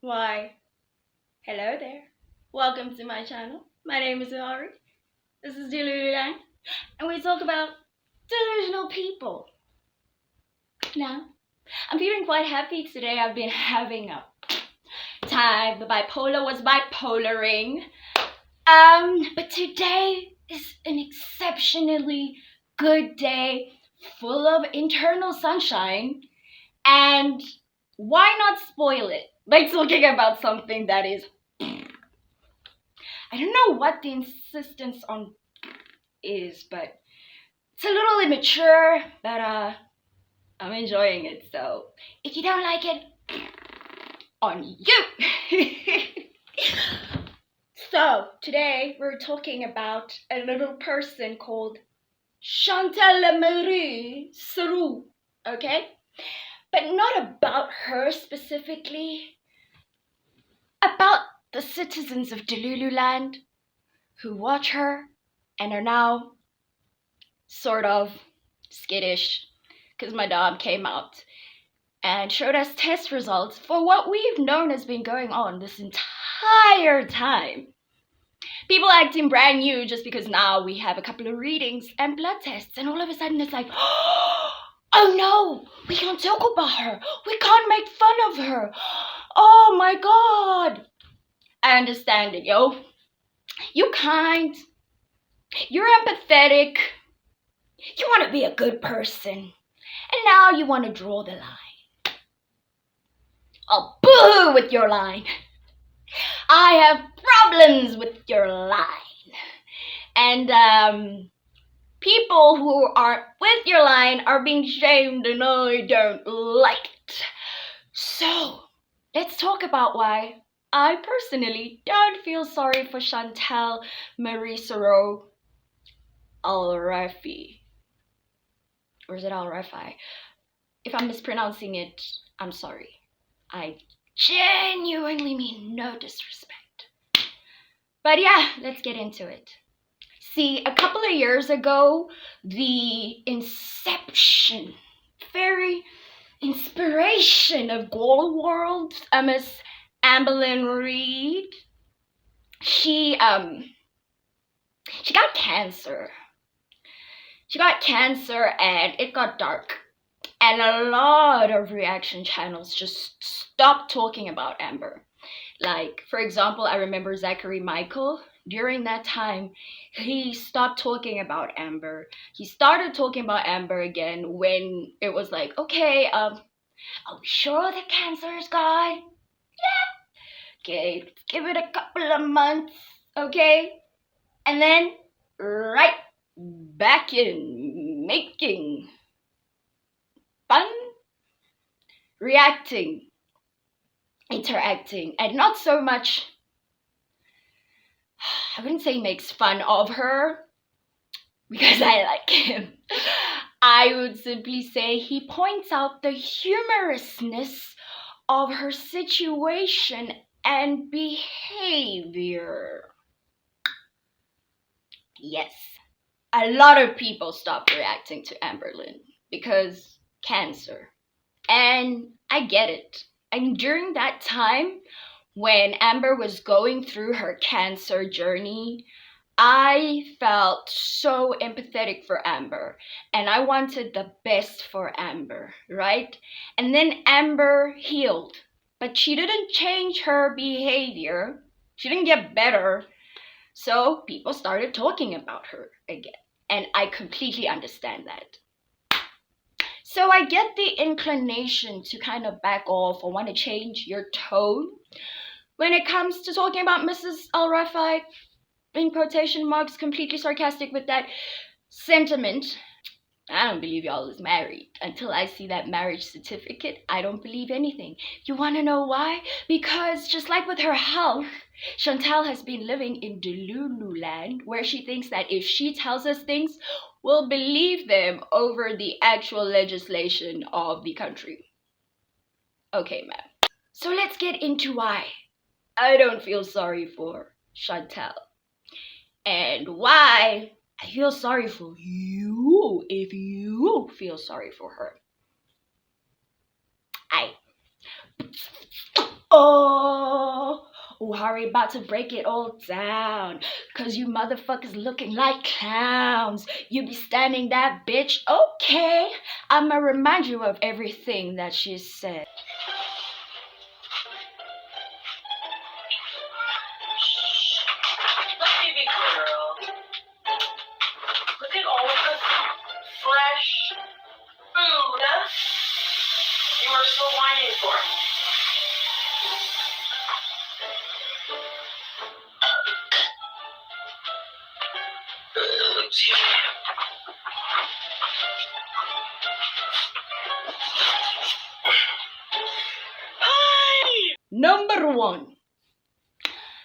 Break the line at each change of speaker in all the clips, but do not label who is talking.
Why, hello there. Welcome to my channel. My name is Ari. This is Delulu, and we talk about delusional people. Now, I'm feeling quite happy today. I've been having a time. The bipolar was bipolaring. But today is an exceptionally good day, full of internal sunshine. And why not spoil it by talking about something that is, I don't know what the insistence on is, but it's a little immature, but I'm enjoying it. So if you don't like it, on you. So today we're talking about a little person called Chantal Marie Sarou, okay? But not about her specifically, about the citizens of Delululand who watch her and are now sort of skittish because my dog came out and showed us test results for what we've known has been going on this entire time. People acting brand new just because now we have a couple of readings and blood tests, and all of a sudden it's like, oh no, we can't talk about her. We can't make fun of her. Oh my God. I understand it, yo. You're kind. You're empathetic. You want to be a good person. And now you want to draw the line. Oh, boo with your line. I have problems with your line. And people who aren't with your line are being shamed, and I don't like it. So, let's talk about why I personally don't feel sorry for Chantal Marie Sarou Al-Rafi. Or is it Al-Rafi? If I'm mispronouncing it, I'm sorry. I genuinely mean no disrespect. But yeah, let's get into it. See, a couple of years ago, the inception, very inspiration of Gold World, Miss Amberlynn Reed, she got cancer. She got cancer and it got dark. And a lot of reaction channels just stopped talking about Amber. Like, for example, I remember Zachary Michael. During that time, he stopped talking about Amber. He started talking about Amber again when it was like, okay, are we sure the cancer is gone? Yeah. Okay, give it a couple of months, okay? And then, right back in making fun, reacting, interacting, and not so much, I wouldn't say makes fun of her, because I like him. I would simply say he points out the humorousness of her situation and behavior. Yes, a lot of people stopped reacting to Amberlynn because cancer. And I get it. I mean, during that time when Amber was going through her cancer journey, I felt so empathetic for Amber and I wanted the best for Amber, right? And then Amber healed, but she didn't change her behavior. She didn't get better. So people started talking about her again. And I completely understand that. So I get the inclination to kind of back off or want to change your tone when it comes to talking about Mrs. Al-Rafi, in quotation marks, completely sarcastic with that sentiment. I don't believe y'all is married. Until I see that marriage certificate, I don't believe anything. You want to know why? Because just like with her health, Chantal has been living in Delululand, where she thinks that if she tells us things, we'll believe them over the actual legislation of the country. Okay, ma'am. So let's get into why I don't feel sorry for Chantal. And why I feel sorry for you if you feel sorry for her. Oh, Harry about to break it all down. Cause you motherfuckers looking like clowns. You be standing that bitch. Okay, I'ma remind you of everything that she said.
Let me be clear, girl. Look at all of this fresh food you are still whining for.
Number 1.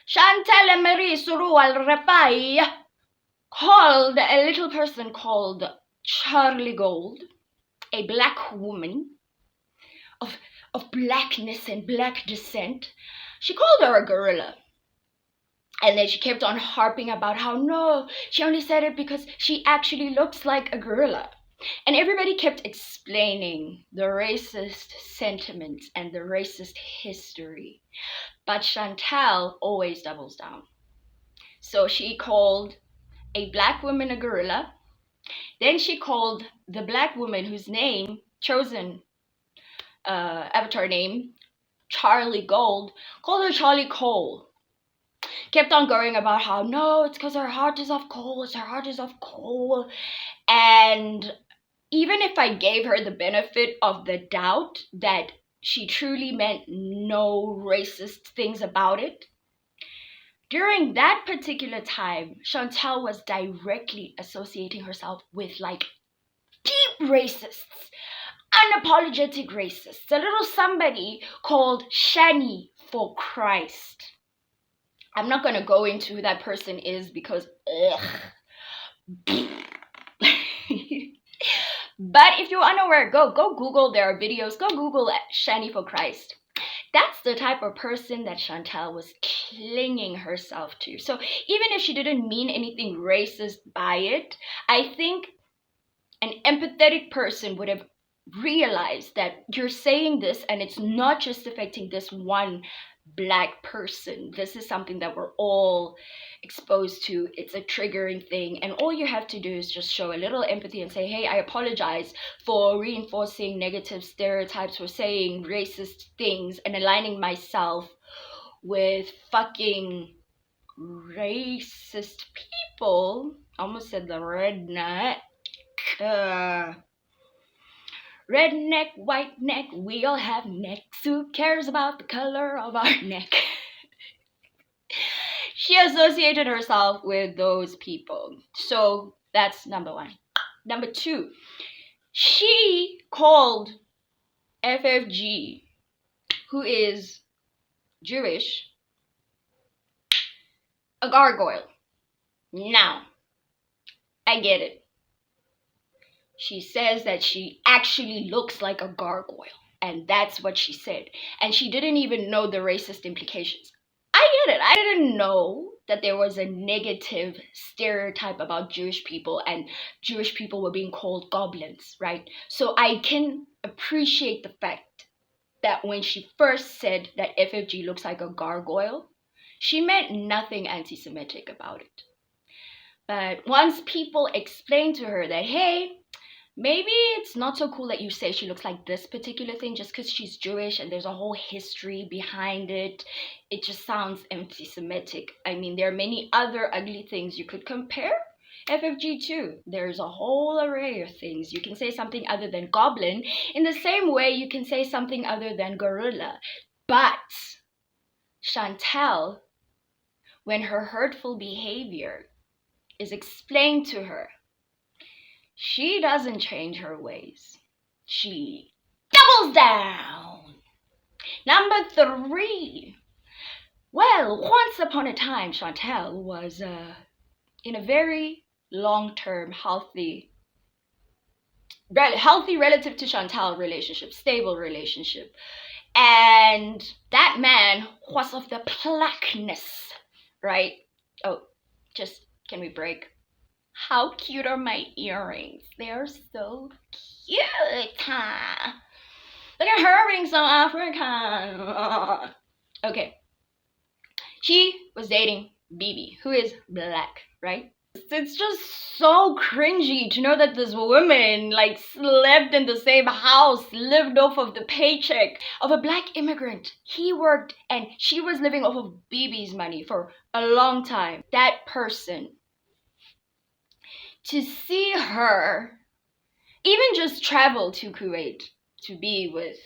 Chantal and Marie Suru al Rapai called a little person called Charlie Gold, a black woman of blackness and black descent. She called her a gorilla. And then she kept on harping about how no, she only said it because she actually looks like a gorilla. And everybody kept explaining the racist sentiments and the racist history. But Chantal always doubles down. So she called a black woman a gorilla. Then she called the black woman whose name, chosen avatar name, Charlie Gold, called her Charlie Cole. Kept on going about how no, it's because her heart is of coal, it's her heart is of coal. And even if I gave her the benefit of the doubt that she truly meant no racist things about it, during that particular time, Chantal was directly associating herself with like deep racists, unapologetic racists, a little somebody called Shani for Christ. I'm not going to go into who that person is because but if you're unaware, go Google their videos, go Google Shani for Christ. That's the type of person that Chantal was clinging herself to. So even if she didn't mean anything racist by it, I think an empathetic person would have realized that you're saying this and it's not just affecting this one black person. This is something that we're all exposed to. It's a triggering thing, and all you have to do is just show a little empathy and say, hey, I apologize for reinforcing negative stereotypes, for saying racist things and aligning myself with fucking racist people. Almost said the redneck. Redneck, white neck, we all have necks. Who cares about the color of our neck? She associated herself with those people. So that's number 1. Number 2, she called FFG, who is Jewish, a gargoyle. Now, I get it. She says that she actually looks like a gargoyle. And that's what she said. And she didn't even know the racist implications. I get it. I didn't know that there was a negative stereotype about Jewish people and Jewish people were being called goblins, right? So I can appreciate the fact that when she first said that FFG looks like a gargoyle, she meant nothing anti-Semitic about it. But once people explained to her that, hey, maybe it's not so cool that you say she looks like this particular thing just because she's Jewish and there's a whole history behind it. It just sounds anti-Semitic. I mean, there are many other ugly things you could compare FFG to. There's a whole array of things. You can say something other than goblin in the same way you can say something other than gorilla. But Chantal, when her hurtful behavior is explained to her, she doesn't change her ways. She doubles down. Number 3. Well, once upon a time, Chantal was in a very long-term, healthy relative to Chantal relationship, stable relationship. And that man was of the blackness, right? Oh, just, can we break? How cute are my earrings? They are so cute. Look at her being so African. Okay. She was dating BB, who is black, right? It's just so cringy to know that this woman like slept in the same house, lived off of the paycheck of a black immigrant. He worked and she was living off of BB's money for a long time. That person, to see her even just travel to Kuwait to be with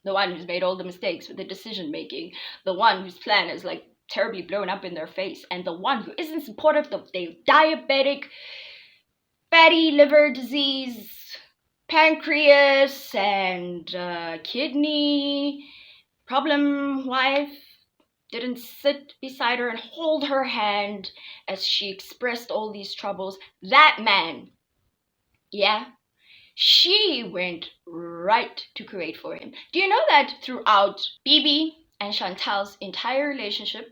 the one who's made all the mistakes with the decision making, the one whose plan is like terribly blown up in their face, and the one who isn't supportive of their diabetic, fatty liver disease, pancreas, and kidney problem wife didn't sit beside her and hold her hand as she expressed all these troubles. That man, yeah, she went right to Kuwait for him. Do you know that throughout Bibi and Chantal's entire relationship,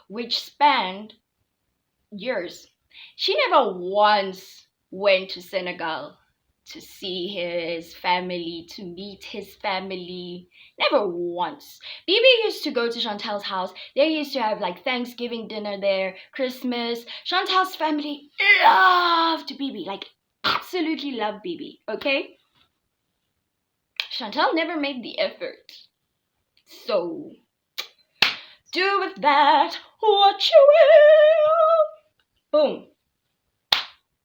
which spanned years, she never once went to Senegal to see his family, to meet his family. Never once. Bibi used to go to Chantal's house. They used to have like Thanksgiving dinner there, Christmas. Chantal's family loved Bibi, like absolutely loved Bibi, okay? Chantal never made the effort. So, do with that what you will. Boom.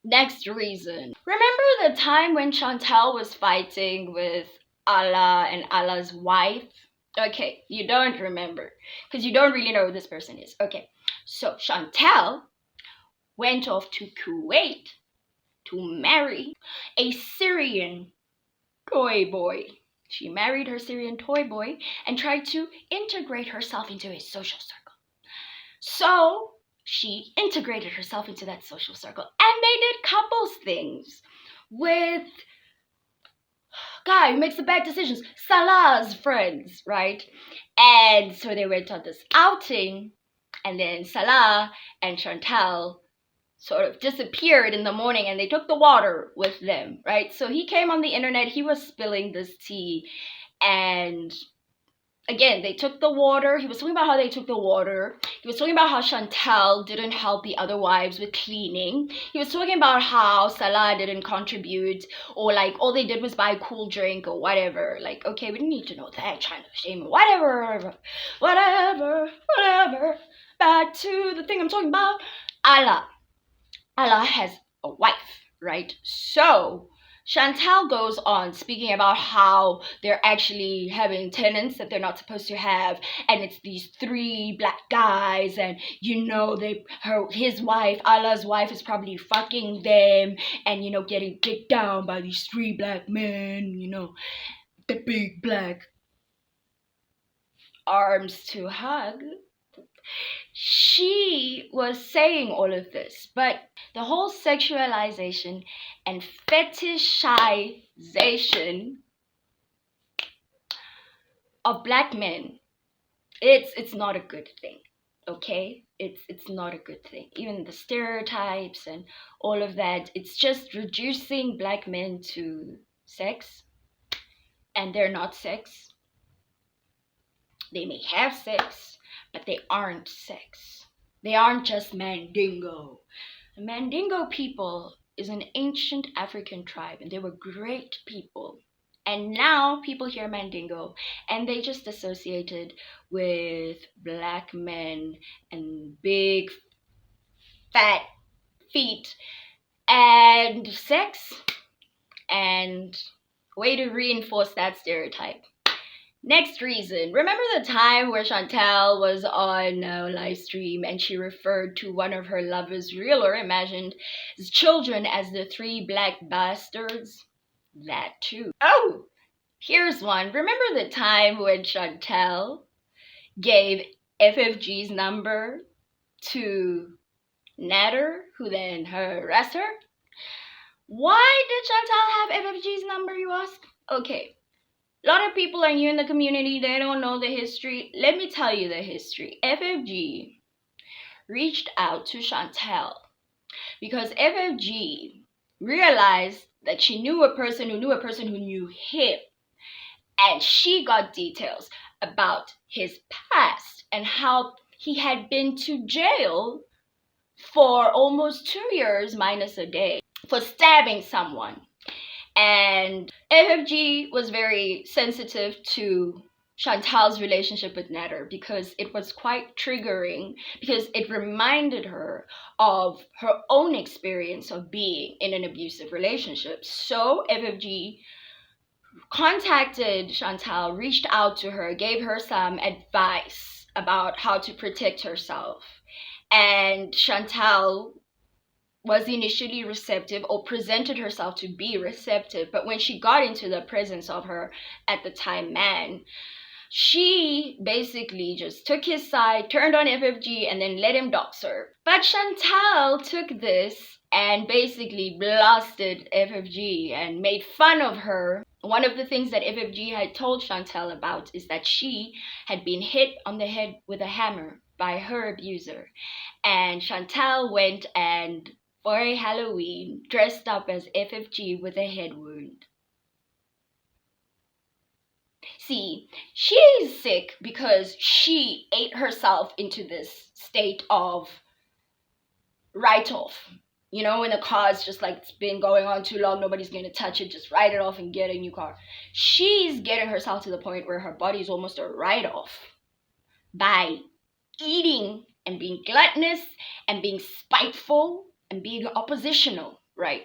Next reason. Remember the time when Chantal was fighting with Allah and Allah's wife? Okay, you don't remember because you don't really know who this person is. Okay, so Chantal went off to Kuwait to marry a Syrian toy boy. She married her Syrian toy boy and tried to integrate herself into his social circle. So she integrated herself into that social circle, and they did couples things with guy who makes the bad decisions, Salah's friends, right? And so they went on this outing, and then Salah and Chantal sort of disappeared in the morning, and they took the water with them, right? So he came on the internet, he was spilling this tea, and again, they took the water. He was talking about how they took the water. He was talking about how Chantal didn't help the other wives with cleaning. He was talking about how Salah didn't contribute, or like all they did was buy a cool drink or whatever. Like, okay, we didn't need to know that. Trying to shame whatever. Back to the thing I'm talking about. Allah has a wife, right? So Chantal goes on speaking about how they're actually having tenants that they're not supposed to have, and it's these 3 black guys, and you know his wife, Allah's wife, is probably fucking them, and you know getting kicked down by these 3 black men, you know, the big black arms to hug. She was saying all of this, but the whole sexualization and fetishization of black men, it's not a good thing, okay? It's not a good thing. Even the stereotypes and all of that, it's just reducing black men to sex, and they're not sex. They may have sex, but they aren't sex. They aren't just Mandingo. The Mandingo people is an ancient African tribe, and they were great people. And now people hear Mandingo and they just associated with black men and big fat feet and sex, and way to reinforce that stereotype. Next reason. Remember the time where Chantal was on a live stream and she referred to one of her lovers, real or imagined, children as the 3 black bastards? That too. Oh, here's one. Remember the time when Chantal gave FFG's number to Nader, who then harassed her? Why did Chantal have FFG's number, you ask? Okay. A lot of people are new in the community. They don't know the history. Let me tell you the history. FFG reached out to Chantal because FFG realized that she knew a person who knew a person who knew him. And she got details about his past and how he had been to jail for almost 2 years minus a day for stabbing someone. And FFG was very sensitive to Chantal's relationship with Nader because it was quite triggering, because it reminded her of her own experience of being in an abusive relationship. So FFG contacted Chantal, reached out to her, gave her some advice about how to protect herself. And Chantal was initially receptive, or presented herself to be receptive, but when she got into the presence of her at the time man, she basically just took his side, turned on FFG, and then let him dox her. But Chantal took this and basically blasted FFG and made fun of her. One of the things that FFG had told Chantal about is that she had been hit on the head with a hammer by her abuser. And Chantal went and, for a Halloween, dressed up as FFG with a head wound. See, she's sick because she ate herself into this state of write-off. You know, when the car's just like, it's been going on too long, nobody's going to touch it, just write it off and get a new car. She's getting herself to the point where her body is almost a write-off by eating and being gluttonous and being spiteful and being oppositional, right?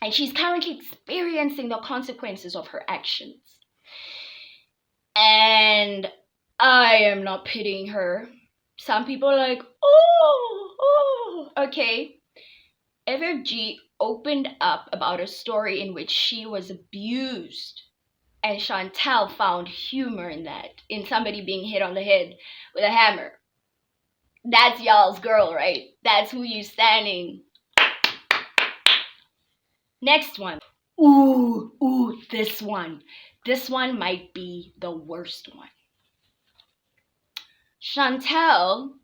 And she's currently experiencing the consequences of her actions. And I am not pitying her. Some people are like, oh, okay. FFG opened up about a story in which she was abused. And Chantal found humor in that, in somebody being hit on the head with a hammer. That's y'all's girl, right? That's who you standing. Next one. Ooh, this one. This one might be the worst one. Chantal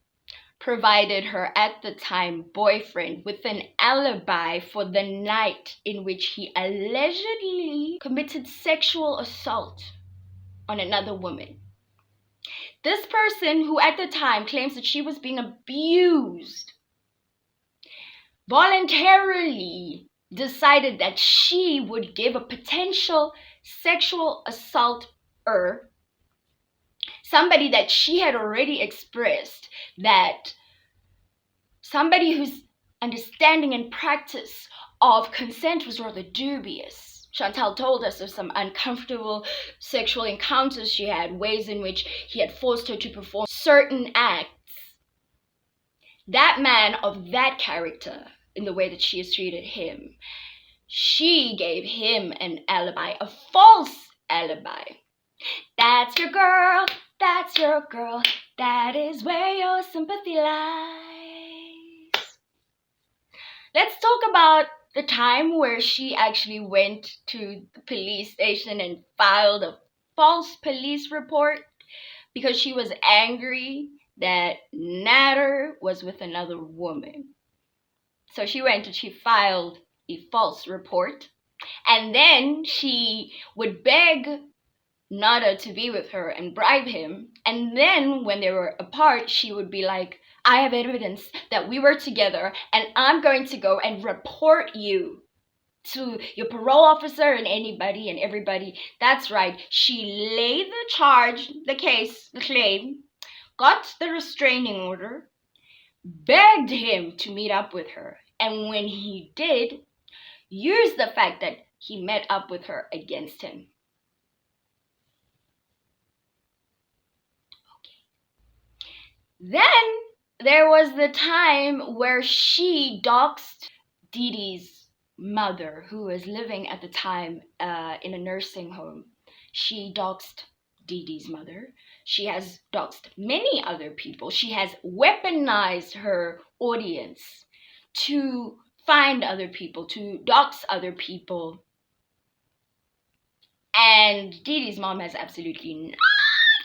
provided her at the time boyfriend with an alibi for the night in which he allegedly committed sexual assault on another woman. This person, who at the time claims that she was being abused, voluntarily decided that she would give a potential sexual assaulter, somebody that she had already expressed that somebody whose understanding and practice of consent was rather dubious. Chantal told us of some uncomfortable sexual encounters she had, ways in which he had forced her to perform certain acts. That man of that character, in the way that she has treated him, she gave him an alibi, a false alibi. That's your girl, that's your girl, that is where your sympathy lies. Let's talk about the time where she actually went to the police station and filed a false police report because she was angry that Nader was with another woman. So she went and she filed a false report, and then she would beg Nader to be with her and bribe him, and then when they were apart, she would be like, I have evidence that we were together, and I'm going to go and report you to your parole officer and anybody and everybody. That's right, she laid the charge, the case, the claim, got the restraining order, begged him to meet up with her, and when he did, used the fact that he met up with her against him. Then there was the time where she doxed Dee Dee's mother, who was living at the time in a nursing home. She doxed Dee Dee's mother. She has doxed many other people. She has weaponized her audience to find other people, to dox other people. And Dee Dee's mom has absolutely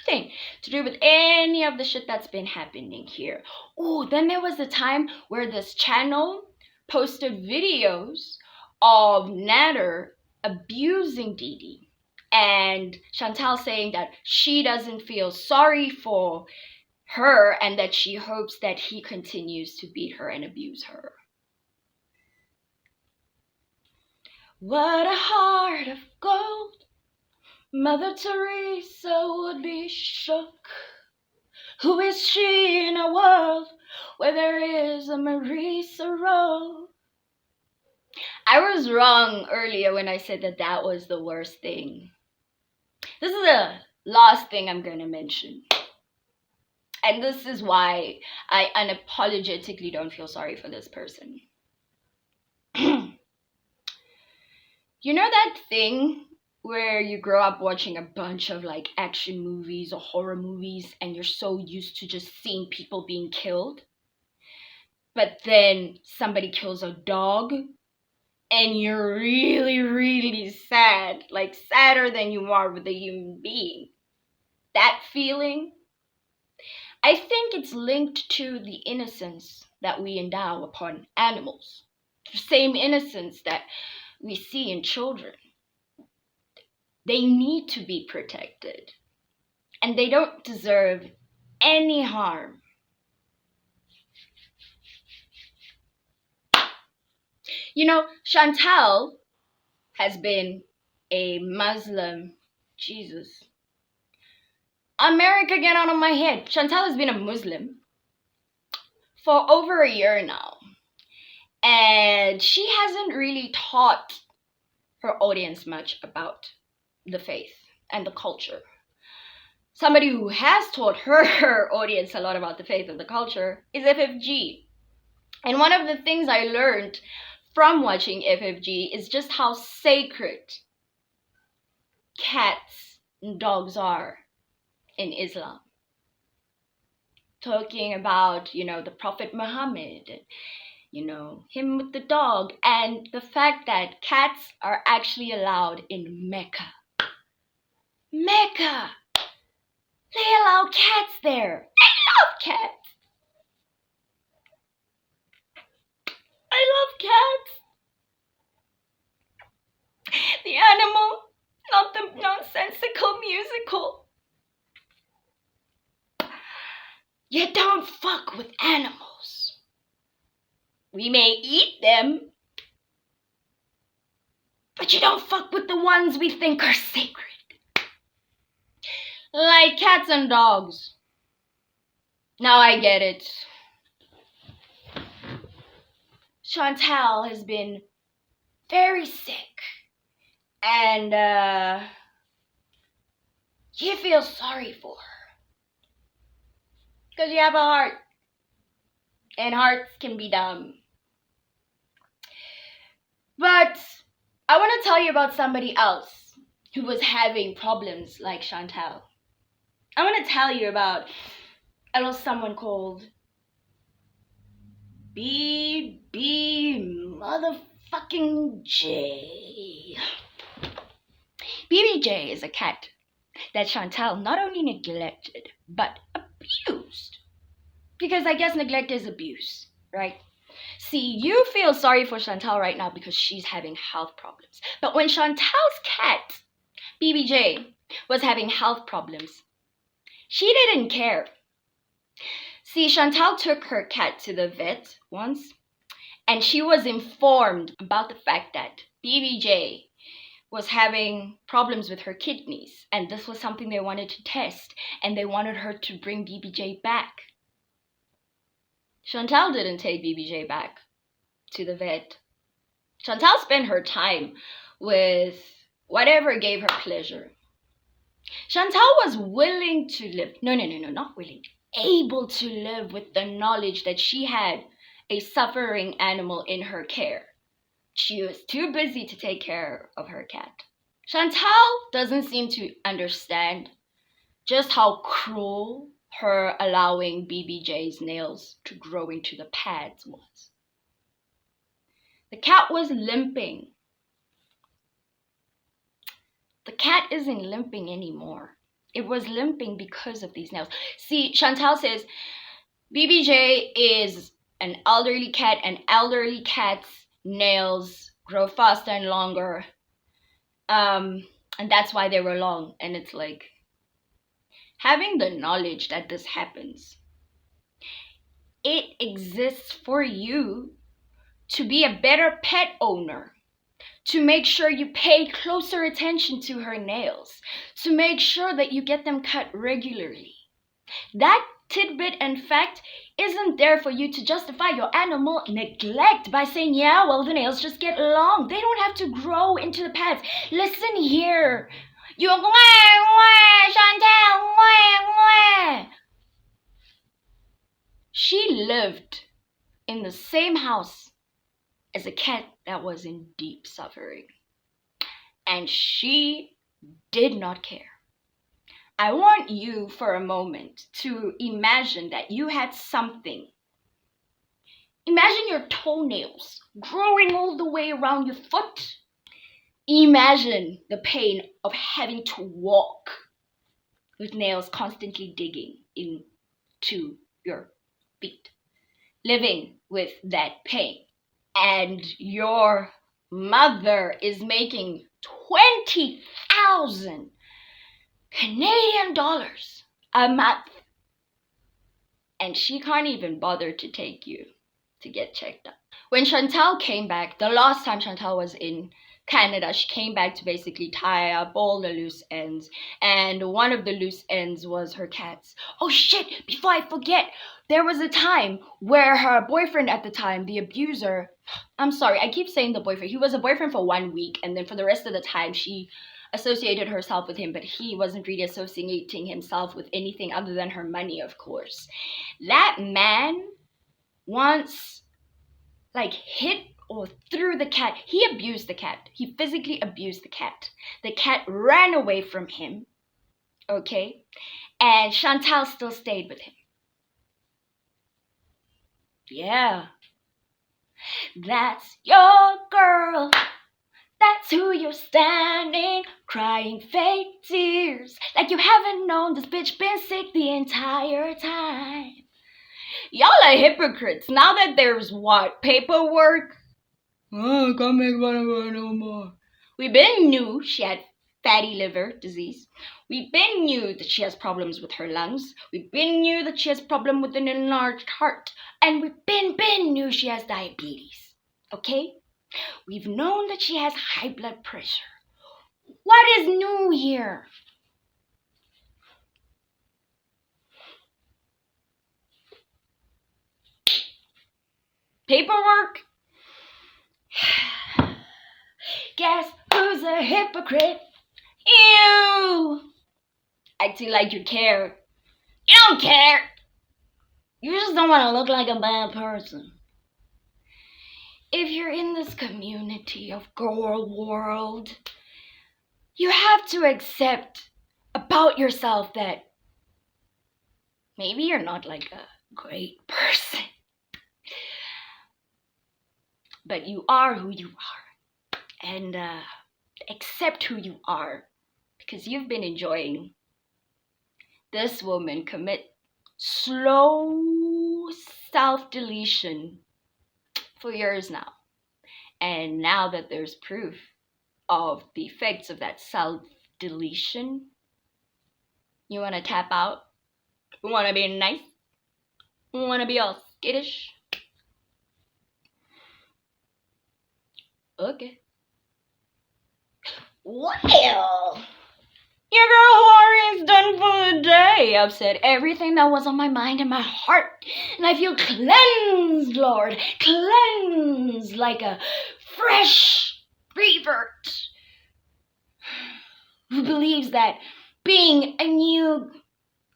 nothing to do with any of the shit that's been happening here. Oh, then there was a time where this channel posted videos of Nader abusing Dee Dee. And Chantal saying that she doesn't feel sorry for her and that she hopes that he continues to beat her and abuse her. What a heart of gold, Mother Teresa would be shook. Who is she in a world where there is a Marie Sorrow? I was wrong earlier when I said that that was the worst thing. This is the last thing I'm going to mention. And this is why I unapologetically don't feel sorry for this person. You know that thing where you grow up watching a bunch of like action movies or horror movies and you're so used to just seeing people being killed? But then somebody kills a dog and you're really, really sad, like sadder than you are with a human being. That feeling, I think it's linked to the innocence that we endow upon animals. The same innocence that we see in children. They need to be protected. And they don't deserve any harm. You know, Chantal has been a Muslim. Jesus. America, get out of my head. Chantal has been a Muslim for over a year now. And she hasn't really taught her audience much about the faith and the culture. Somebody who has taught her audience a lot about the faith and the culture is FFG. And one of the things I learned from watching FFG is just how sacred cats and dogs are in Islam. Talking about, the Prophet Muhammad, him with the dog, and the fact that cats are actually allowed in Mecca. Mecca! They allow cats there. I love cats. I love cats. The animal, not the nonsensical musical. You don't fuck with animals. We may eat them, but you don't fuck with the ones we think are sacred. Like cats and dogs. Now I get it. Chantal has been very sick. And you feel sorry for her. Because you have a heart. And hearts can be dumb. But I want to tell you about somebody else who was having problems like Chantal. I want to tell you about a little someone called BB motherfucking J. BBJ is a cat that Chantal not only neglected, but abused. Because I guess neglect is abuse, right? See, you feel sorry for Chantal right now because she's having health problems. But when Chantal's cat, BBJ, was having health problems, she didn't care. See, Chantal took her cat to the vet once, and she was informed about the fact that BBJ was having problems with her kidneys, and this was something they wanted to test, and they wanted her to bring BBJ back. Chantal didn't take BBJ back to the vet. Chantal spent her time with whatever gave her pleasure. Chantal was willing to live, not willing, able to live with the knowledge that she had a suffering animal in her care. She was too busy to take care of her cat. Chantal doesn't seem to understand just how cruel her allowing BBJ's nails to grow into the pads was. The cat was limping. The cat isn't limping anymore. It was limping because of these nails. See, Chantal says BBJ is an elderly cat, and elderly cats' nails grow faster and longer. And that's why they were long. And it's like, having the knowledge that this happens, it exists for you to be a better pet owner, to make sure you pay closer attention to her nails, to make sure that you get them cut regularly. That tidbit and fact isn't there for you to justify your animal neglect by saying, yeah, well, the nails just get long. They don't have to grow into the pads. Listen here. You Chantal, she lived in the same house as a cat that was in deep suffering. And she did not care. I want you for a moment to imagine that you had something. Imagine your toenails growing all the way around your foot. Imagine the pain of having to walk with nails constantly digging into your feet. Living with that pain. And your mother is making 20,000 Canadian dollars a month. And she can't even bother to take you to get checked up. When Chantal came back, the last time Chantal was in Canada, she came back to basically tie up all the loose ends. And one of the loose ends was her cats. Oh shit, before I forget, there was a time where her boyfriend at the time, the abuser, I'm sorry, I keep saying the boyfriend. He was a boyfriend for 1 week, and then for the rest of the time, she associated herself with him, but he wasn't really associating himself with anything other than her money, of course. That man once, hit or threw the cat. He abused the cat. He physically abused the cat. The cat ran away from him, okay? And Chantal still stayed with him. Yeah. That's your girl. That's who you're standing, crying fake tears, like you haven't known this bitch been sick the entire time. Y'all are hypocrites. Now that there's paperwork? Oh, I can't make fun of her no more. We been knew she had fatty liver disease. We been knew that she has problems with her lungs. We been knew that she has problem with an enlarged heart. And we been knew she has diabetes. Okay? We've known that she has high blood pressure. What is new here? Paperwork? Guess who's a hypocrite? You! Acting like you care. You don't care. You just don't want to look like a bad person. If you're in this community of girl world, you have to accept about yourself that maybe you're not like a great person. But you are who you are. And accept who you are. Because you've been enjoying this woman commit slow self-deletion for years now. And now that there's proof of the effects of that self-deletion, you want to tap out? You want to be nice? You want to be all skittish? Okay. Well, your girl Hori's done for the day. I've said everything that was on my mind and my heart. And I feel cleansed, Lord. Cleansed like a fresh revert who believes that being a new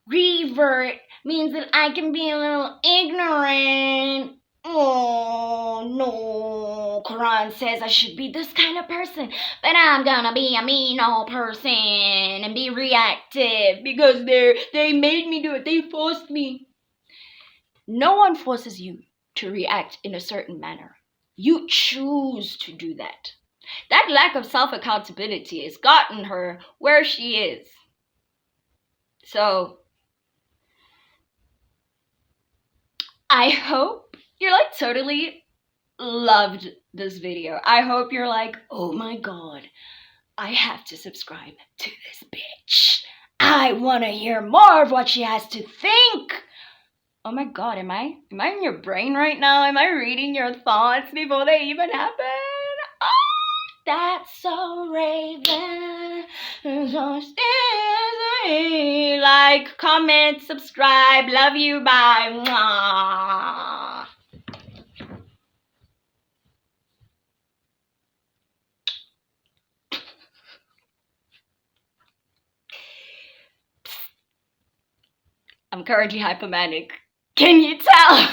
revert means that I can be a little ignorant. Oh, no. Quran says I should be this kind of person, but I'm gonna be a mean old person and be reactive because they made me do it. They forced me. No one forces you to react in a certain manner. You choose to do that. That lack of self-accountability has gotten her where she is. So, I hope you're totally loved this video. I hope you're oh my god, I have to subscribe to this bitch. I want to hear more of what she has to think. Oh my god, am I in your brain right now? Am I reading your thoughts before they even happen? Oh, that's so Raven. So like, comment, subscribe. Love you. Bye. Mwah. I'm currently hypomanic. Can you tell?